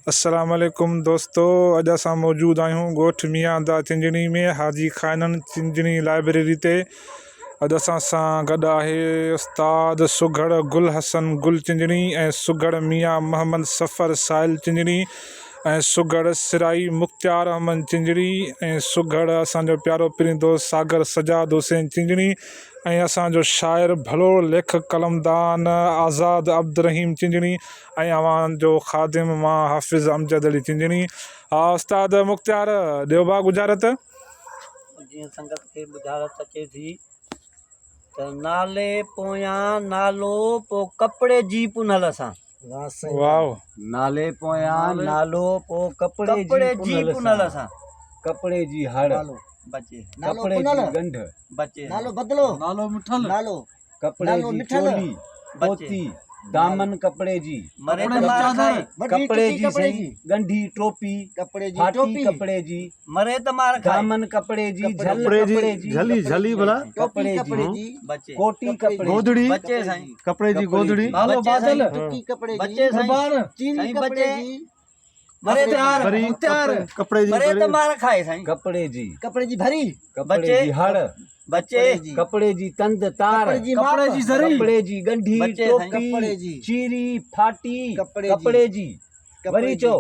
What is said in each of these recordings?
अस्सलाम वालेकुम दोस्तों, अॼु असां मौजूदु आहियूं ॻोठ मियांदा चिंजणी में हाजी खानन चिंजणी लाइब्रेरी ते। अॼु असां सां गॾु आहे उस्ताद सुघड़ गुल हसन गुल चिंजणी ऐं सुघड़ मियाँ मोहम्मद सफ़र साहिल चिंजणी ऐं सुघड़ सिराई मुख़्तियार अहमद चिंजणी ऐं सुघड़ असांजो प्यारो पिरींदो सागर सजाद हुसैन चिंजणी ऐं असांजो शाइर भलो लेखक कलमदान आज़ाद अब्दुर्रहीम चिंजणी ऐं अव्हांजो ख़ादिम मां हाफ़िज़ अमजद अली चिंजणी। हा उस्ताद मुख़्तियार ॾियो बा गुजारत। जीअं संगत खे बुझारत अचे थी त नाले पोयां नालो पो कपिड़े जी पुनल सां। वाह। नाले पोयां नालो पो कपड़े जी पुनल सां। कपड़े जी हड़ बचे कपड़े जी गंढ बचे नालो बदलो नालो मिठल नालो कपड़े नालो जी मिठल। चोली पोती दामन कपड़े जी मरे त मार खाए कपड़े जी कपड़े सही गंढी टोपी कपड़े जी फाटी टोपी कपड़े जी मरे त मार खाए दामन कपड़े जी झल कपड़े कपड़े जी झली झली भला कपड़े कपड़े जी जी बचे कोटी कपड़े गोदड़ी बचे साईं कपड़े जी गोदड़ी नालो बचे बादल साईं। टुकी कपड़े जी बचे साईं चीनी साईं कपड़े बचे जी मरे त मार भरी कपड़े जी मरे त भरी मार खाए साईं कपड़े जी कपड़े जी भरी कपड़े बचे जी हड़ बचे जी कपड़े जी तंद तार कपड़े जी कपड़े माप, जी ज़री कपड़े जी गंढी बचे साईं। टोपी कपड़े जी चीरी फाटी कपड़े जी। कपड़े जी कपड़े वरी जी। चो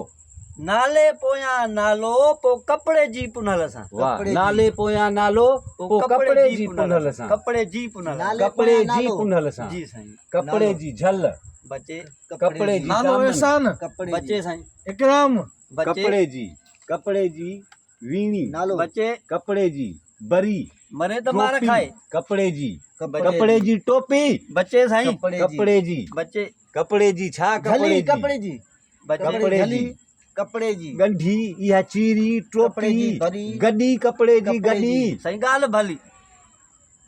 नाले पोयां नालो पो कपिड़े जी पुनल सां। वाह कपड़े जी। नाले पोयां नालो पो कपड़े जी पुनल सां कपड़े जी पुनल नाले कपड़े पोयां जी नालो। पुनल सां जी साईं कपड़े नालो। जी झल बचे कपड़े जी नालो दामन एहसान कपड़े बचे जी साईं इकराम बचे कपड़े जी वीणी नालो बचे कपड़े जी बरी मरे त मार टोपी, खाए कपड़े जी कपड़े कपड़े जी टोपी बचे साईं कपड़े जी बचे कपड़े जी छा कपड़े झली जी कपड़े जी बचे कपड़े झली जी कपड़े जी गंढी इहा चीरी कपड़े जी टोपी भरी गड्डी कपड़े जी कपड़े गड्डी जी। सही ॻाल्हि भली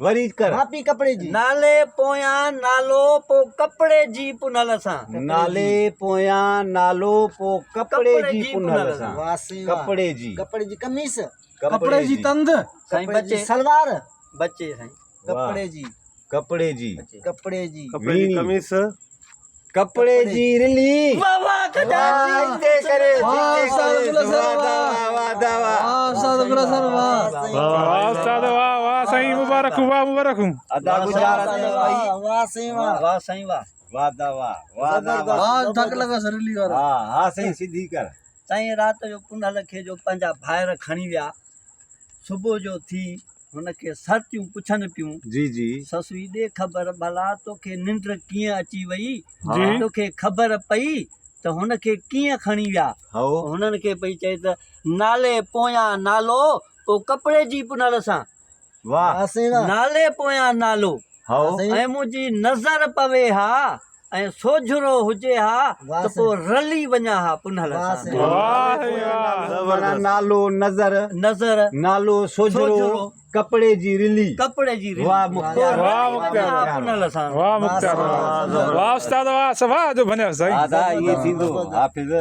वरी कर मापी कपड़े जी नाले पोयां नालो पो कपिड़े जी पुनल सां नाले पोयां नालो पो कपड़े जी पुनल सां वाह सही वाह। कपड़े जी कपड़े जी कमीस कपड़े जी तंद साईं कपड़े जी बचे सलवार बचे साईं कपड़े जी कपड़े जी कपड़े जी कपड़े जी वीणी। कमीस कपड़े जी रिली वाह वाह वाह, इते करे, वाह, इते उस्ताद करे। गुल हसन, वाह, वाह, वाह, वाह। उस्ताद गुल हसन, वाह। सही वाह उस्ताद वाह वाह साईं मुबारक वाह मुबारक। अदा वाह, गुजारत वाह, है वाह, भाई वाह सही वाह वाह साईं वाह वाह दा वाह वाह दा वाह वाह ठक लगा सरीली वाला हाँ हाँ सही सीधी कर साईं राति जो पुनल खे जो पंहिंजा ॿाहिरि खणी विया सुबुह जो थी हुनखे सर्तियूं पुछनि पियूं जी जी ससुई ॾे ख़बर भला तोखे निंड कीअं अची वई जी। तोखे ख़बर पई त हुनखे कीअं खणी विया हो हुननि खे पई चए त नाले पोयां नालो पो कपिड़े जी पुनल सां वाह वाह सही वाह नाले पोयां नालो हो ऐं मुंहिंजी नज़र पवे हा ऐं सोझरो हुजे हा वाह त पोइ रली वञा हा पुनल वाह सां सही वाह साईं वाह। माना नालो नज़र नज़र नालो सोझरो सोझरो, कपड़े जी रिली कपिड़े जी रिली। वाह पोइ मुख्तार वाह रली वञा हा मुख्तार। पुनल सां वाह मुख़्तियार वाह उस्ताद वाह सभा जो बनियो साईं। आदा ये थींदो हाफिज़